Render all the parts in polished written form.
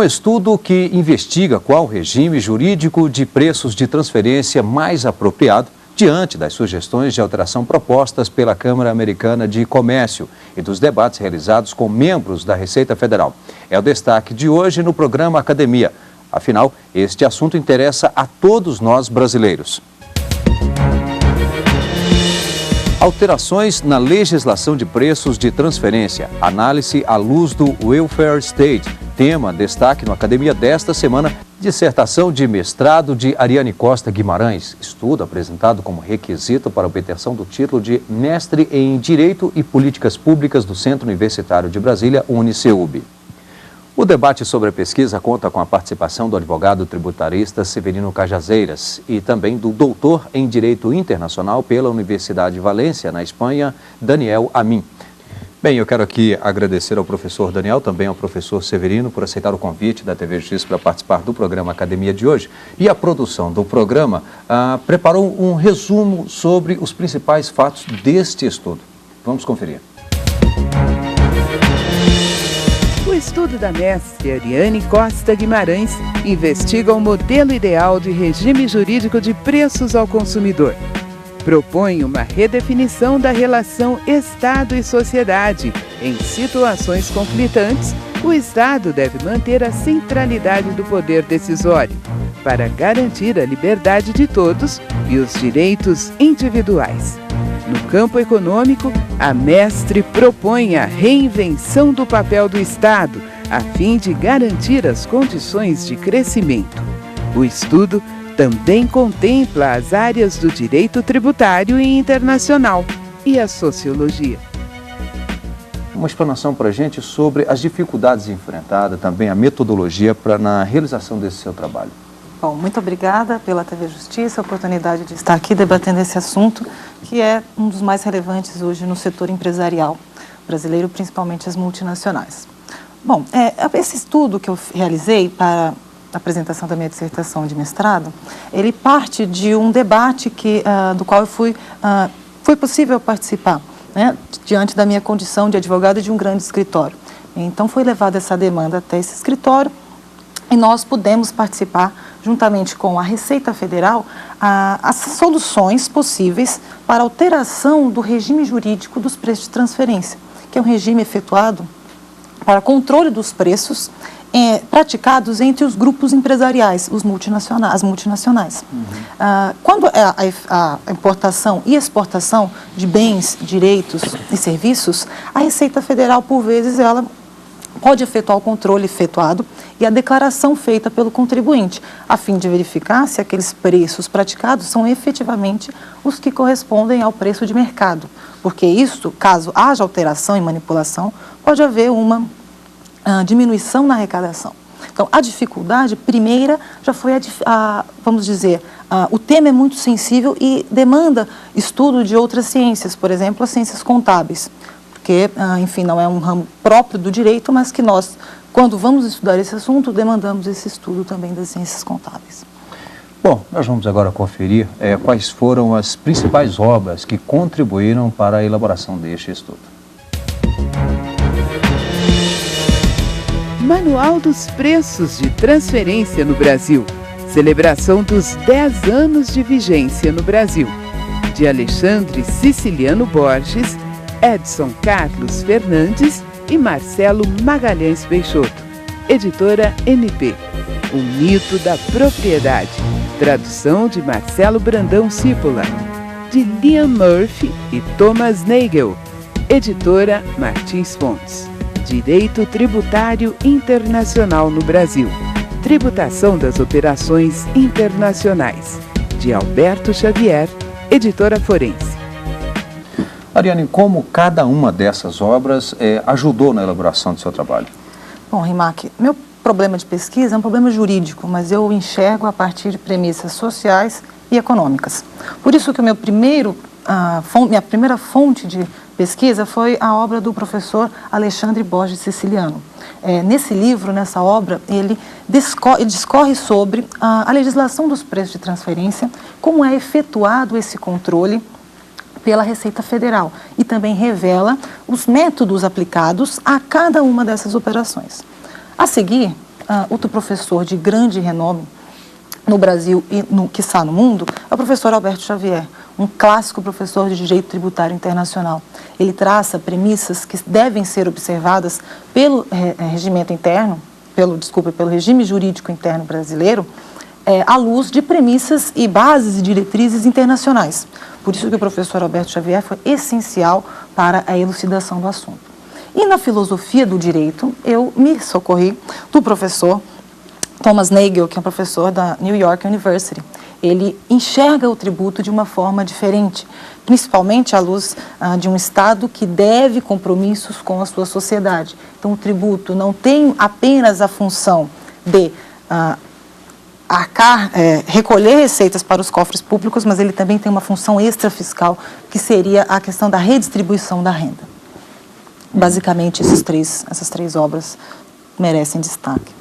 Um estudo que investiga qual regime jurídico de preços de transferência mais apropriado diante das sugestões de alteração propostas pela Câmara Americana de Comércio e dos debates realizados com membros da Receita Federal. É o destaque de hoje no programa Academia. Afinal, este assunto interessa a todos nós brasileiros. Alterações na legislação de preços de transferência. Análise à luz do Welfare State. Tema destaque no Academia desta semana. Dissertação de mestrado de Ariane Costa Guimarães. Estudo apresentado como requisito para obtenção do título de mestre em Direito e Políticas Públicas do Centro Universitário de Brasília, UniCeub. O debate sobre a pesquisa conta com a participação do advogado tributarista Severino Cajazeiras e também do doutor em Direito Internacional pela Universidade de Valência, na Espanha, Daniel Amin. Bem, eu quero aqui agradecer ao professor Daniel, também ao professor Severino, por aceitar o convite da TV Justiça para participar do programa Academia de hoje. E a produção do programa preparou um resumo sobre os principais fatos deste estudo. Vamos conferir. O estudo da mestre Ariane Costa Guimarães investiga o modelo ideal de regime jurídico de preços ao consumidor. Propõe uma redefinição da relação Estado e sociedade. Em situações conflitantes, o Estado deve manter a centralidade do poder decisório, para garantir a liberdade de todos e os direitos individuais. No campo econômico, a mestre propõe a reinvenção do papel do Estado, a fim de garantir as condições de crescimento. O estudo também contempla as áreas do direito tributário e internacional e a sociologia. Uma explanação para a gente sobre as dificuldades enfrentadas, também a metodologia na realização desse seu trabalho. Bom, muito obrigada pela TV Justiça, a oportunidade de estar aqui debatendo esse assunto, que é um dos mais relevantes hoje no setor empresarial brasileiro, principalmente as multinacionais. Bom, esse estudo que eu realizei para a apresentação da minha dissertação de mestrado, ele parte de um debate do qual foi possível participar, né, diante da minha condição de advogado de um grande escritório. Então, foi levada essa demanda até esse escritório e nós pudemos participar, juntamente com a Receita Federal, as soluções possíveis para alteração do regime jurídico dos preços de transferência, que é um regime efetuado para controle dos preços praticados entre os grupos empresariais, as multinacionais. Quando a importação e exportação de bens, direitos e serviços, a Receita Federal, por vezes, ela pode efetuar o controle efetuado e a declaração feita pelo contribuinte, a fim de verificar se aqueles preços praticados são efetivamente os que correspondem ao preço de mercado. Porque isso, caso haja alteração e manipulação, pode haver uma diminuição na arrecadação. Então, a dificuldade primeira já foi, vamos dizer, o tema é muito sensível e demanda estudo de outras ciências, por exemplo, as ciências contábeis. Porque, enfim, não é um ramo próprio do direito, mas que nós, quando vamos estudar esse assunto, demandamos esse estudo também das ciências contábeis. Bom, nós vamos agora conferir quais foram as principais obras que contribuíram para a elaboração deste estudo. Manual dos Preços de Transferência no Brasil. Celebração dos 10 anos de vigência no Brasil. De Alexandre Siciliano Borges, Edson Carlos Fernandes e Marcelo Magalhães Peixoto. Editora MP. O Mito da Propriedade. Tradução de Marcelo Brandão Cípola. De Liam Murphy e Thomas Nagel. Editora Martins Fontes. Direito Tributário Internacional no Brasil. Tributação das Operações Internacionais. De Alberto Xavier, Editora Forense. Ariane, como cada uma dessas obras ajudou na elaboração do seu trabalho? Bom, Rimac, meu problema de pesquisa é um problema jurídico, mas eu o enxergo a partir de premissas sociais e econômicas. Por isso que minha primeira fonte de pesquisa foi a obra do professor Alexandre Borges Siciliano. Nesse livro, nessa obra, ele discorre sobre a legislação dos preços de transferência, como é efetuado esse controle pela Receita Federal e também revela os métodos aplicados a cada uma dessas operações. A seguir, outro professor de grande renome no Brasil e, quiçá, no mundo, é o professor Alberto Xavier, um clássico professor de direito tributário internacional. Ele traça premissas que devem ser observadas pelo regimento interno, pelo regime jurídico interno brasileiro, à luz de premissas e bases e diretrizes internacionais. Por isso que o professor Alberto Xavier foi essencial para a elucidação do assunto. E na filosofia do direito, eu me socorri do professor Thomas Nagel, que é um professor da New York University. Ele enxerga o tributo de uma forma diferente, principalmente à luz de um Estado que deve compromissos com a sua sociedade. Então, o tributo não tem apenas a função de recolher receitas para os cofres públicos, mas ele também tem uma função extrafiscal, que seria a questão da redistribuição da renda. Basicamente, essas três obras merecem destaque.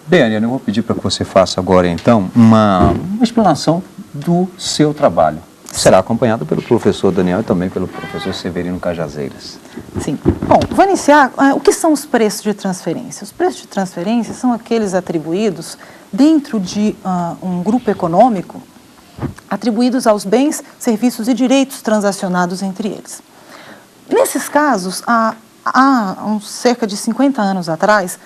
Bem, Ariane, eu vou pedir para que você faça agora, então, uma explanação do seu trabalho. Será acompanhado pelo professor Daniel e também pelo professor Severino Cajazeiras. Sim. Bom, vou iniciar. O que são os preços de transferência? Os preços de transferência são aqueles atribuídos dentro de um grupo econômico, atribuídos aos bens, serviços e direitos transacionados entre eles. Nesses casos, há cerca de 50 anos atrás,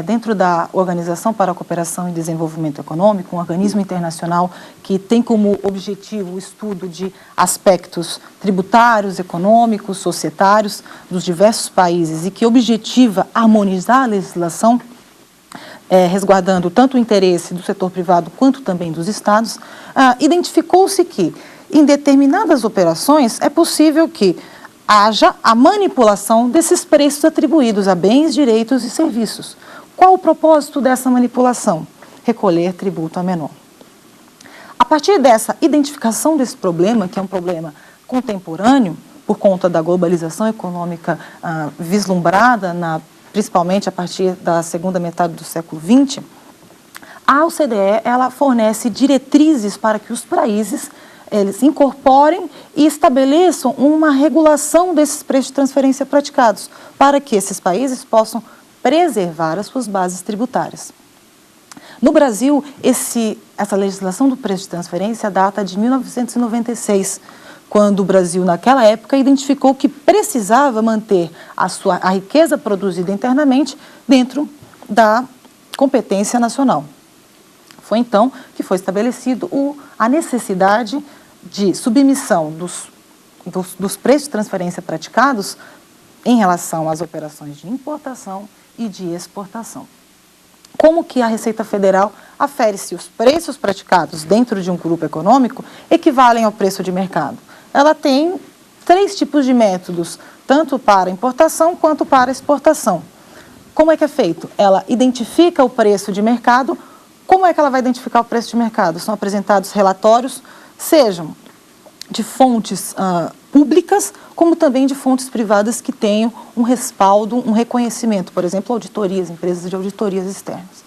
dentro da Organização para a Cooperação e Desenvolvimento Econômico, um organismo internacional que tem como objetivo o estudo de aspectos tributários, econômicos, societários dos diversos países e que objetiva harmonizar a legislação, resguardando tanto o interesse do setor privado quanto também dos Estados, identificou-se que, em determinadas operações, é possível que haja a manipulação desses preços atribuídos a bens, direitos e serviços. Qual o propósito dessa manipulação? Recolher tributo a menor. A partir dessa identificação desse problema, que é um problema contemporâneo, por conta da globalização econômica vislumbrada, principalmente a partir da segunda metade do século XX, a OCDE ela fornece diretrizes para que os países eles incorporem e estabeleçam uma regulação desses preços de transferência praticados, para que esses países possam preservar as suas bases tributárias. No Brasil, essa legislação do preço de transferência data de 1996, quando o Brasil, naquela época, identificou que precisava manter a riqueza produzida internamente dentro da competência nacional. Foi então que foi estabelecido a necessidade de submissão dos preços de transferência praticados em relação às operações de importação e de exportação. Como que a Receita Federal afere se os preços praticados dentro de um grupo econômico equivalem ao preço de mercado? Ela tem 3 tipos de métodos, tanto para importação quanto para exportação. Como é que é feito? Ela identifica o preço de mercado. Como é que ela vai identificar o preço de mercado? São apresentados relatórios, sejam de fontes públicas, como também de fontes privadas que tenham um respaldo, um reconhecimento, por exemplo, auditorias, empresas de auditorias externas.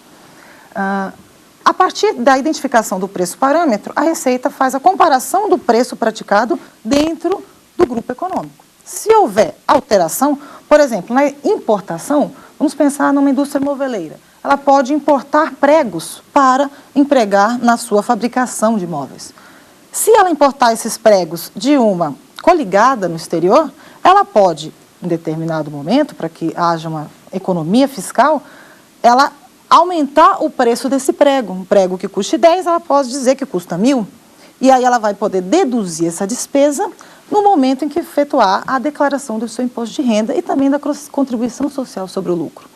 A partir da identificação do preço parâmetro, a Receita faz a comparação do preço praticado dentro do grupo econômico. Se houver alteração, por exemplo, na importação, vamos pensar numa indústria moveleira. Ela pode importar pregos para empregar na sua fabricação de móveis. Se ela importar esses pregos de uma coligada no exterior, ela pode, em determinado momento, para que haja uma economia fiscal, ela aumentar o preço desse prego. Um prego que custe 10, ela pode dizer que custa 1.000. E aí ela vai poder deduzir essa despesa no momento em que efetuar a declaração do seu imposto de renda e também da contribuição social sobre o lucro.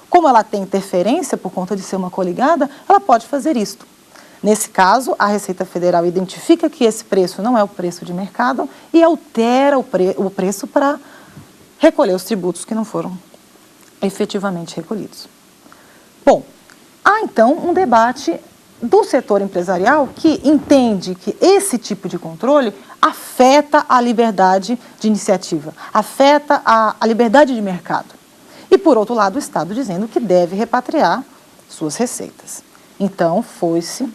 Como ela tem interferência por conta de ser uma coligada, ela pode fazer isto. Nesse caso, a Receita Federal identifica que esse preço não é o preço de mercado e altera o preço para recolher os tributos que não foram efetivamente recolhidos. Bom, há então um debate do setor empresarial que entende que esse tipo de controle afeta a liberdade de iniciativa, afeta a liberdade de mercado. E, por outro lado, o Estado dizendo que deve repatriar suas receitas. Então, foi-se...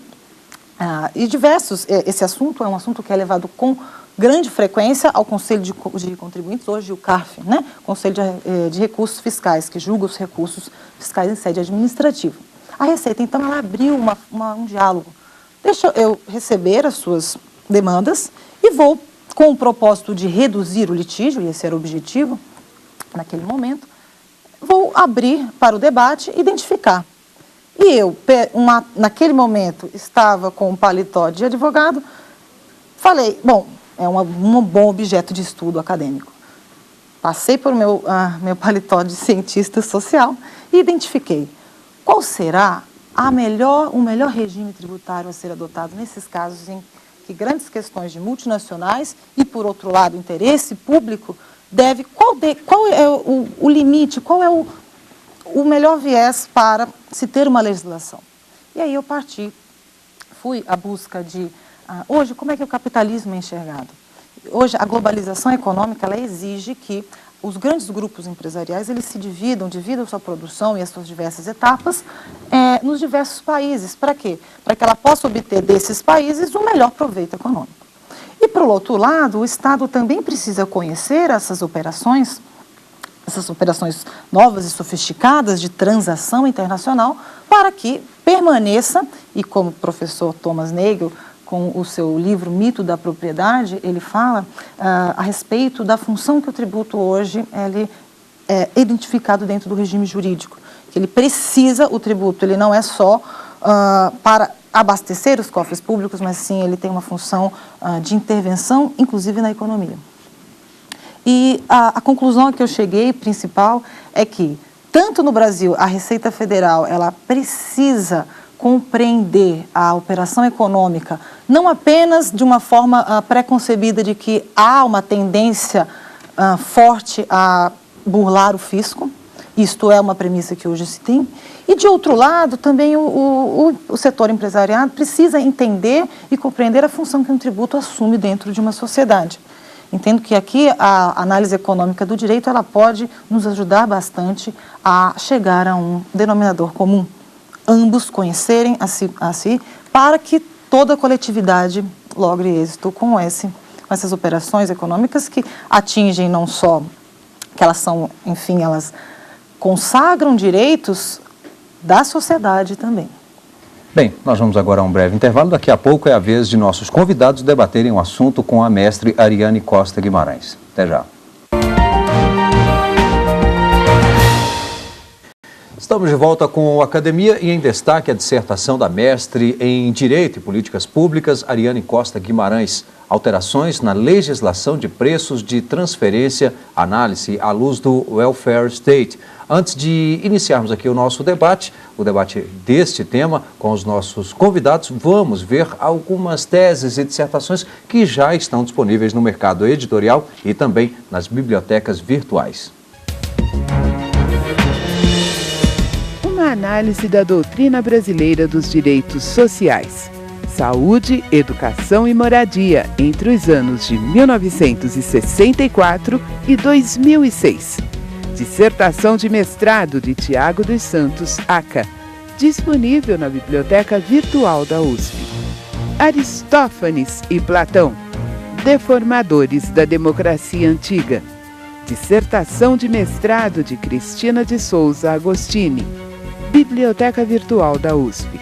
esse assunto é um assunto que é levado com grande frequência ao Conselho de Contribuintes, hoje o CARF, Conselho de Recursos Fiscais, que julga os recursos fiscais em sede administrativa. A Receita, então, ela abriu um diálogo. Deixa eu receber as suas demandas e vou, com o propósito de reduzir o litígio, e esse era o objetivo naquele momento, vou abrir para o debate e identificar. E eu, naquele momento, estava com um paletó de advogado, falei, bom, é um bom objeto de estudo acadêmico. Passei por meu paletó de cientista social e identifiquei qual será o melhor regime tributário a ser adotado nesses casos em que grandes questões de multinacionais e, por outro lado, interesse público qual é o limite, qual é o melhor viés para se ter uma legislação. E aí eu fui à busca de, hoje, como é que o capitalismo é enxergado? Hoje, a globalização econômica, ela exige que os grandes grupos empresariais, eles se dividam sua produção e as suas diversas etapas nos diversos países. Para quê? Para que ela possa obter desses países o melhor proveito econômico. E, por outro lado, o Estado também precisa conhecer essas operações novas e sofisticadas de transação internacional, para que permaneça, e como o professor Thomas Nagel, com o seu livro Mito da Propriedade, ele fala a respeito da função que o tributo hoje é identificado dentro do regime jurídico. Que ele precisa, o tributo, ele não é só para abastecer os cofres públicos, mas sim ele tem uma função de intervenção, inclusive na economia. E a conclusão a que eu cheguei, principal, é que, tanto no Brasil, a Receita Federal, ela precisa compreender a operação econômica, não apenas de uma forma pré-concebida de que há uma tendência forte a burlar o fisco, isto é uma premissa que hoje se tem, e de outro lado também o setor empresarial precisa entender e compreender a função que um tributo assume dentro de uma sociedade. Entendo que aqui a análise econômica do direito, ela pode nos ajudar bastante a chegar a um denominador comum. Ambos conhecerem a si, para que toda a coletividade logre êxito com essas operações econômicas que atingem não só, que elas são, enfim, elas consagram direitos da sociedade também. Bem, nós vamos agora a um breve intervalo. Daqui a pouco é a vez de nossos convidados debaterem o assunto com a mestre Ariane Costa Guimarães. Até já. Estamos de volta com a Academia e em destaque a dissertação da mestre em Direito e Políticas Públicas, Ariane Costa Guimarães. Alterações na legislação de preços de transferência, análise à luz do welfare state. Antes de iniciarmos aqui o nosso debate, o debate deste tema com os nossos convidados, vamos ver algumas teses e dissertações que já estão disponíveis no mercado editorial e também nas bibliotecas virtuais. Uma análise da doutrina brasileira dos direitos sociais. Saúde, Educação e Moradia, entre os anos de 1964 e 2006. Dissertação de mestrado de Tiago dos Santos, ACA, disponível na Biblioteca Virtual da USP. Aristófanes e Platão, deformadores da democracia antiga. Dissertação de mestrado de Cristina de Souza Agostini, Biblioteca Virtual da USP.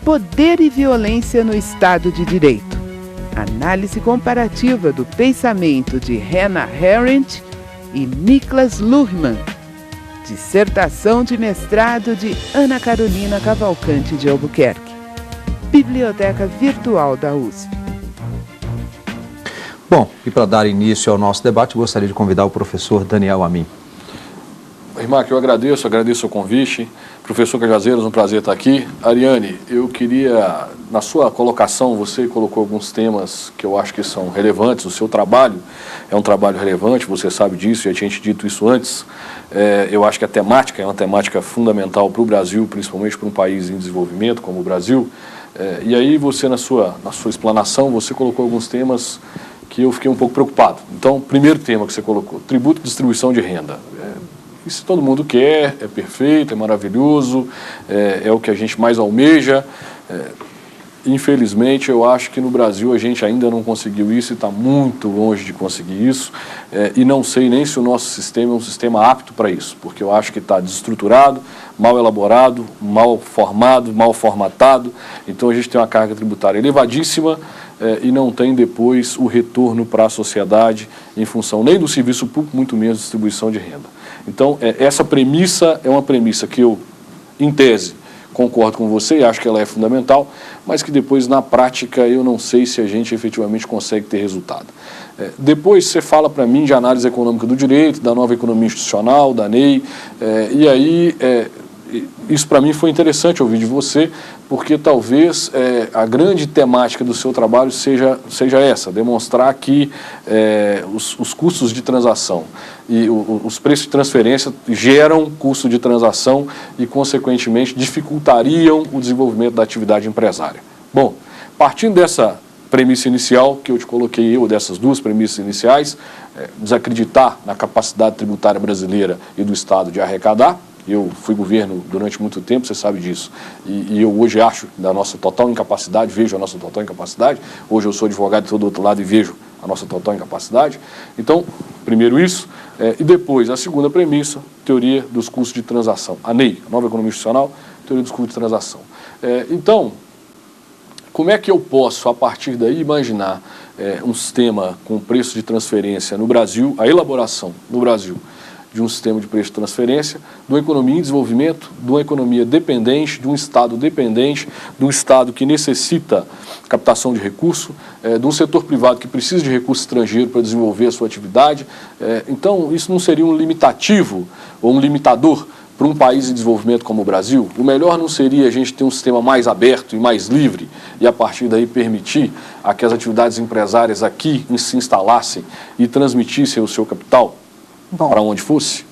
Poder e violência no Estado de Direito. Análise comparativa do pensamento de Hannah Arendt e Niklas Luhmann. Dissertação de mestrado de Ana Carolina Cavalcante de Albuquerque. Biblioteca Virtual da USP. Bom, e para dar início ao nosso debate, gostaria de convidar o professor Daniel Amin. Irmã, eu agradeço o convite. Professor Cajazeiras, um prazer estar aqui. Ariane, eu queria, na sua colocação, você colocou alguns temas que eu acho que são relevantes. O seu trabalho é um trabalho relevante, você sabe disso, já tinha te dito isso antes. Eu acho que a temática é uma temática fundamental para o Brasil, principalmente para um país em desenvolvimento como o Brasil. E aí você, na sua explanação, você colocou alguns temas que eu fiquei um pouco preocupado. Então, primeiro tema que você colocou, tributo e distribuição de renda. Isso todo mundo quer, é perfeito, é maravilhoso, é o que a gente mais almeja. Infelizmente, eu acho que no Brasil a gente ainda não conseguiu isso e está muito longe de conseguir isso. E não sei nem se o nosso sistema é um sistema apto para isso, porque eu acho que está desestruturado, mal elaborado, mal formado, mal formatado. Então a gente tem uma carga tributária elevadíssima e não tem depois o retorno para a sociedade em função nem do serviço público, muito menos distribuição de renda. Então essa premissa é uma premissa que eu, em tese, concordo com você e acho que ela é fundamental, mas que depois, na prática, eu não sei se a gente efetivamente consegue ter resultado. Depois você fala para mim de análise econômica do direito, da nova economia institucional, da NEI, e aí isso para mim foi interessante ouvir de você, porque talvez a grande temática do seu trabalho seja essa, demonstrar que os custos de transação e os preços de transferência geram custo de transação e, consequentemente, dificultariam o desenvolvimento da atividade empresária. Bom, partindo dessa premissa inicial que eu te coloquei, ou dessas duas premissas iniciais, desacreditar na capacidade tributária brasileira e do Estado de arrecadar. Eu fui governo durante muito tempo, você sabe disso, e eu hoje acho da nossa total incapacidade, vejo a nossa total incapacidade. Hoje eu sou advogado e estou do outro lado e vejo a nossa total incapacidade. Então, primeiro isso, e depois a segunda premissa, teoria dos custos de transação. A NEI, a nova economia institucional, teoria dos custos de transação. Então, como é que eu posso, a partir daí, imaginar um sistema com preço de transferência no Brasil, a elaboração no Brasil de um sistema de preço de transferência, de uma economia em desenvolvimento, de uma economia dependente, de um Estado dependente, de um Estado que necessita captação de recurso, de um setor privado que precisa de recurso estrangeiro para desenvolver a sua atividade. Então, isso não seria um limitativo ou um limitador para um país em desenvolvimento como o Brasil? O melhor não seria a gente ter um sistema mais aberto e mais livre e, a partir daí, permitir a que as atividades empresárias aqui se instalassem e transmitissem o seu capital para onde fosse?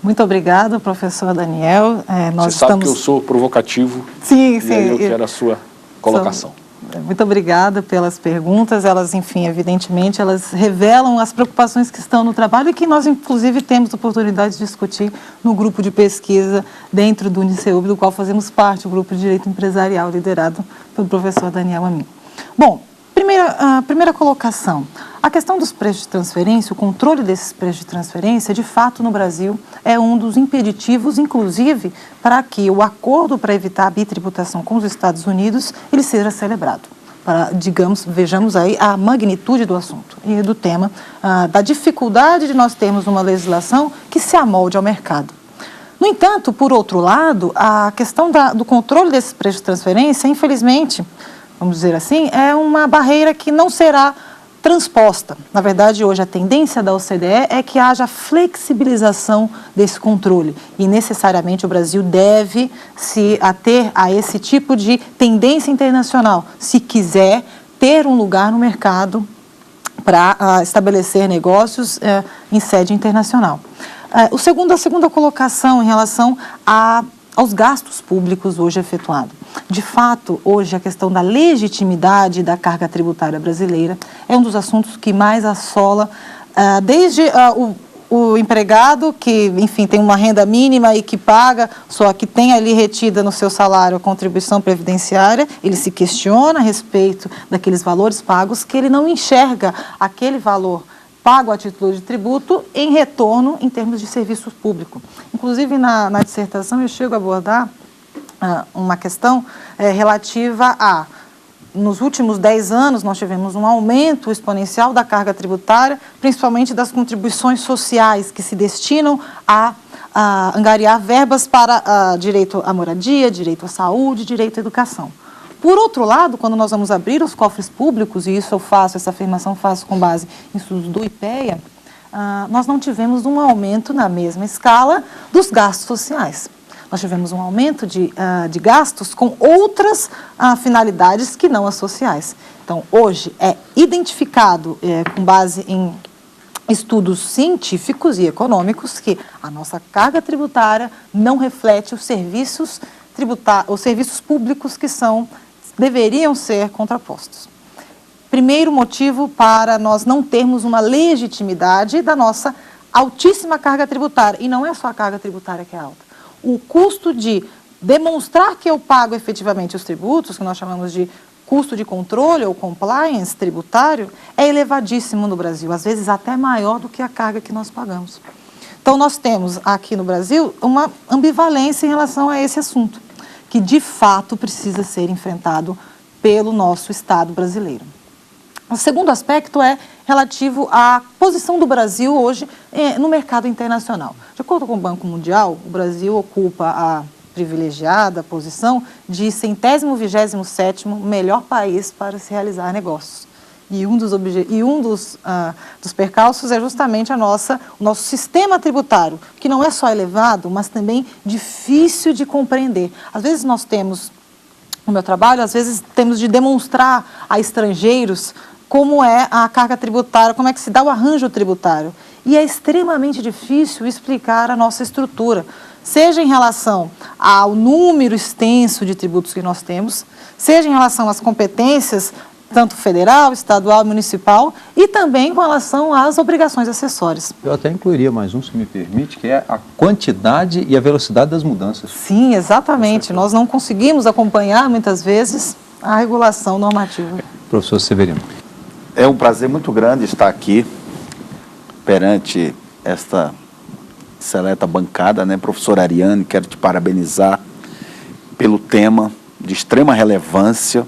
Muito obrigada, professor Daniel. Você sabe que eu sou provocativo. Sim, sim. E aí eu quero a sua colocação. Muito obrigada pelas perguntas. Elas, enfim, evidentemente, elas revelam as preocupações que estão no trabalho e que nós, inclusive, temos oportunidade de discutir no grupo de pesquisa dentro do Uniceub, do qual fazemos parte, o grupo de Direito Empresarial, liderado pelo professor Daniel Amin. Bom, primeira colocação. A questão dos preços de transferência, o controle desses preços de transferência, de fato, no Brasil, é um dos impeditivos, inclusive, para que o acordo para evitar a bitributação com os Estados Unidos, ele seja celebrado. Vejamos aí a magnitude do assunto e do tema, da dificuldade de nós termos uma legislação que se amolde ao mercado. No entanto, por outro lado, a questão do controle desses preços de transferência, infelizmente, vamos dizer assim, é uma barreira que não será transposta. Na verdade, hoje a tendência da OCDE é que haja flexibilização desse controle e necessariamente o Brasil deve se ater a esse tipo de tendência internacional, se quiser ter um lugar no mercado para estabelecer negócios em sede internacional. A segunda colocação em relação aos gastos públicos hoje efetuados. De fato, hoje a questão da legitimidade da carga tributária brasileira é um dos assuntos que mais assola, desde o empregado que, enfim, tem uma renda mínima e que paga, só que tem ali retida no seu salário a contribuição previdenciária, ele se questiona a respeito daqueles valores pagos, que ele não enxerga aquele valor pago a título de tributo em retorno em termos de serviço público. Inclusive, na dissertação, eu chego a abordar uma questão relativa a, nos últimos 10 anos, nós tivemos um aumento exponencial da carga tributária, principalmente das contribuições sociais que se destinam a angariar verbas para direito à moradia, direito à saúde, direito à educação. Por outro lado, quando nós vamos abrir os cofres públicos, e isso eu faço, essa afirmação faço com base em estudos do IPEA, nós não tivemos um aumento na mesma escala dos gastos sociais. Nós tivemos um aumento de gastos com outras finalidades que não as sociais. Então, hoje é identificado, com base em estudos científicos e econômicos, que a nossa carga tributária não reflete os serviços públicos que deveriam ser contrapostos. Primeiro motivo para nós não termos uma legitimidade da nossa altíssima carga tributária. E não é só a carga tributária que é alta. O custo de demonstrar que eu pago efetivamente os tributos, que nós chamamos de custo de controle ou compliance tributário, é elevadíssimo no Brasil, às vezes até maior do que a carga que nós pagamos. Então, nós temos aqui no Brasil uma ambivalência em relação a esse assunto, que de fato precisa ser enfrentado pelo nosso Estado brasileiro. O segundo aspecto é relativo à posição do Brasil hoje no mercado internacional. De acordo com o Banco Mundial, o Brasil ocupa a privilegiada posição de 127º melhor país para se realizar negócios. E um dos percalços é justamente o nosso sistema tributário, que não é só elevado, mas também difícil de compreender. Às vezes nós temos, no meu trabalho, às vezes temos de demonstrar a estrangeiros como é a carga tributária, como é que se dá o arranjo tributário. E é extremamente difícil explicar a nossa estrutura, seja em relação ao número extenso de tributos que nós temos, seja em relação às competências, tanto federal, estadual, municipal, e também com relação às obrigações acessórias. Eu até incluiria mais um, se me permite, que é a quantidade e a velocidade das mudanças. Sim, exatamente. Nós não conseguimos acompanhar, muitas vezes, a regulação normativa. Professor Severino. É um prazer muito grande estar aqui perante esta seleta bancada, né? Professora Ariane, quero te parabenizar pelo tema de extrema relevância.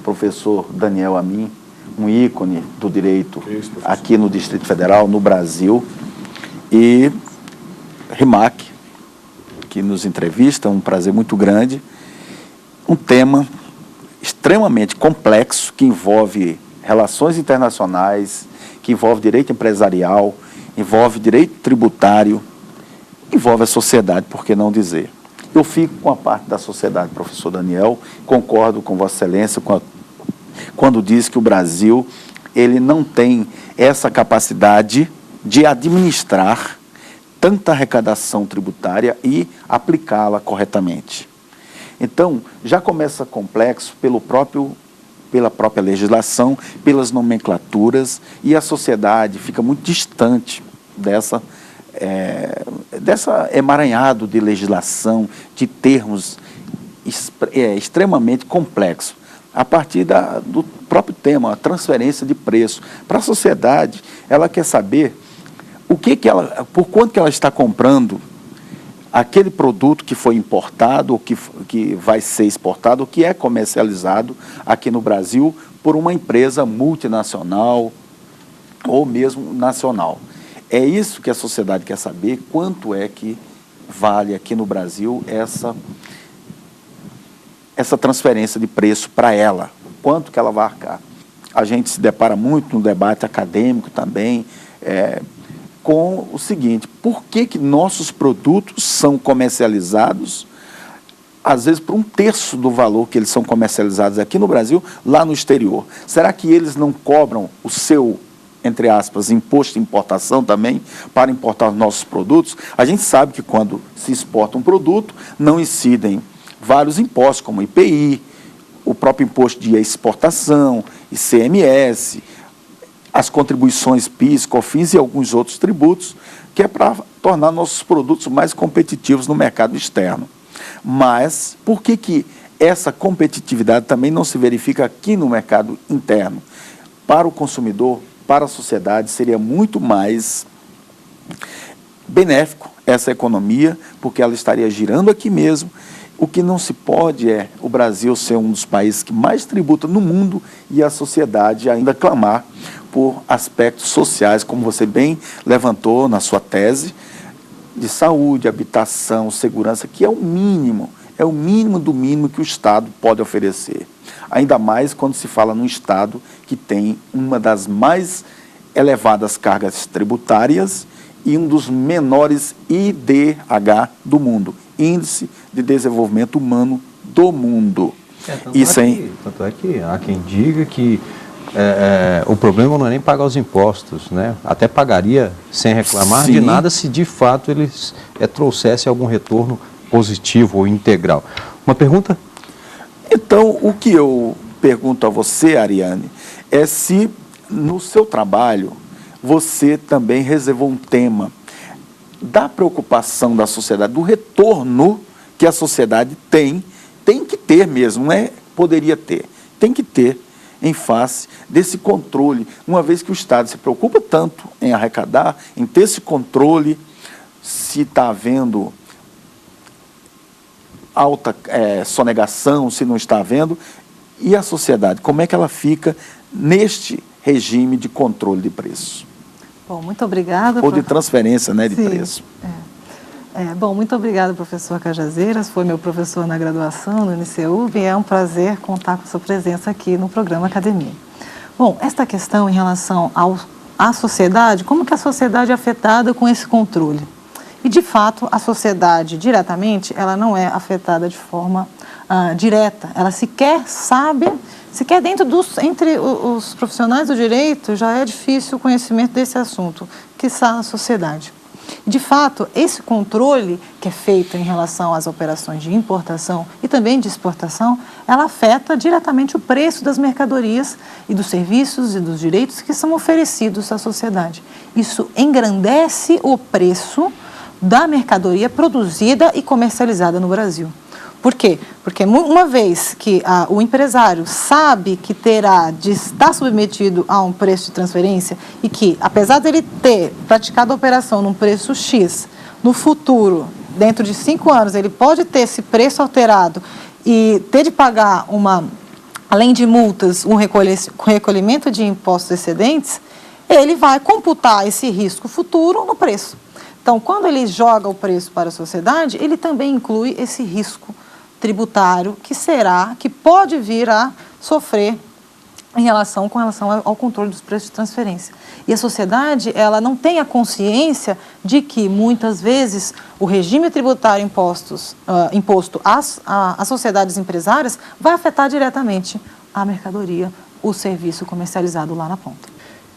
Professor Daniel Amin, um ícone do direito aqui no Distrito Federal, no Brasil. E Rimac, que nos entrevista, um prazer muito grande. Um tema extremamente complexo, que envolve relações internacionais, que envolve direito empresarial, envolve direito tributário, envolve a sociedade, por que não dizer? Eu fico com a parte da sociedade, professor Daniel, concordo com Vossa Excelência quando diz que o Brasil ele não tem essa capacidade de administrar tanta arrecadação tributária e aplicá-la corretamente. Então, já começa complexo pela própria legislação, pelas nomenclaturas, e a sociedade fica muito distante dessa emaranhado de legislação, de termos extremamente complexos, a partir do próprio tema, a transferência de preço. Para a sociedade, ela quer saber por quanto que ela está comprando aquele produto que foi importado, ou que vai ser exportado, ou que é comercializado aqui no Brasil por uma empresa multinacional ou mesmo nacional. É isso que a sociedade quer saber, quanto é que vale aqui no Brasil essa transferência de preço para ela, quanto que ela vai arcar. A gente se depara muito no debate acadêmico também, com o seguinte: por que nossos produtos são comercializados, às vezes, por 1/3 do valor que eles são comercializados aqui no Brasil, lá no exterior? Será que eles não cobram o seu, entre aspas, imposto de importação também, para importar os nossos produtos? A gente sabe que quando se exporta um produto, não incidem vários impostos, como IPI, o próprio imposto de exportação, ICMS, as contribuições PIS, COFINS e alguns outros tributos, que é para tornar nossos produtos mais competitivos no mercado externo. Mas por que essa competitividade também não se verifica aqui no mercado interno? Para o consumidor, para a sociedade, seria muito mais benéfico essa economia, porque ela estaria girando aqui mesmo. O que não se pode é o Brasil ser um dos países que mais tributa no mundo e a sociedade ainda clamar por aspectos sociais, como você bem levantou na sua tese, de saúde, habitação, segurança, que é o mínimo do mínimo que o Estado pode oferecer. Ainda mais quando se fala num Estado que tem uma das mais elevadas cargas tributárias e um dos menores IDH do mundo, Índice de Desenvolvimento Humano do mundo. Tanto é que há quem diga que o problema não é nem pagar os impostos, né? Até pagaria sem reclamar de nada se de fato eles trouxessem algum retorno positivo ou integral. Uma pergunta? Então, o que eu pergunto a você, Ariane, é se no seu trabalho você também reservou um tema da preocupação da sociedade, do retorno que a sociedade tem que ter mesmo, não é poderia ter, tem que ter em face desse controle, uma vez que o Estado se preocupa tanto em arrecadar, em ter esse controle, se está havendo alta sonegação, se não está havendo, e a sociedade, como é que ela fica neste regime de controle de preço? Bom, muito obrigada. Ou de transferência, né, de Sim, preço. Bom, muito obrigada, professor Cajazeiras, foi meu professor na graduação no INCEUB, e é um prazer contar com a sua presença aqui no programa Academia. Bom, esta questão em relação à sociedade, como que a sociedade é afetada com esse controle? E, de fato, a sociedade, diretamente, ela não é afetada de forma direta. Ela sequer sabe, entre os profissionais do direito, já é difícil o conhecimento desse assunto, quiçá a sociedade. De fato, esse controle que é feito em relação às operações de importação e também de exportação, ela afeta diretamente o preço das mercadorias e dos serviços e dos direitos que são oferecidos à sociedade. Isso engrandece o preço da mercadoria produzida e comercializada no Brasil. Por quê? Porque uma vez que o empresário sabe que terá de estar submetido a um preço de transferência e que, apesar dele ter praticado a operação num preço X, no futuro, dentro de 5 anos, ele pode ter esse preço alterado e ter de pagar além de multas, um recolhimento de impostos excedentes, ele vai computar esse risco futuro no preço. Então, quando ele joga o preço para a sociedade, ele também inclui esse risco tributário que pode vir a sofrer com relação ao controle dos preços de transferência. E a sociedade, ela não tem a consciência de que, muitas vezes, o regime tributário imposto às sociedades empresárias vai afetar diretamente a mercadoria, o serviço comercializado lá na ponta.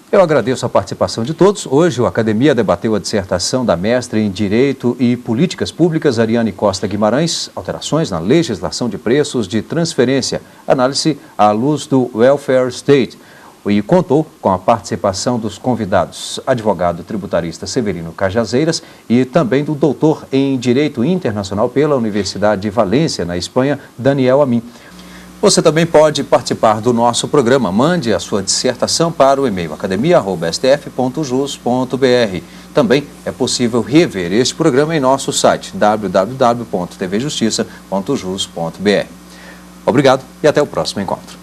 Eu agradeço a participação de todos. Hoje, a Academia debateu a dissertação da mestre em Direito e Políticas Públicas, Ariane Costa Guimarães, alterações na legislação de preços de transferência, análise à luz do Welfare State, e contou com a participação dos convidados, advogado tributarista Severino Cajazeiras e também do doutor em Direito Internacional pela Universidade de Valência, na Espanha, Daniel Amin. Você também pode participar do nosso programa. Mande a sua dissertação para o e-mail academia@stf.jus.br. Também é possível rever este programa em nosso site www.tvjustiça.jus.br. Obrigado e até o próximo encontro.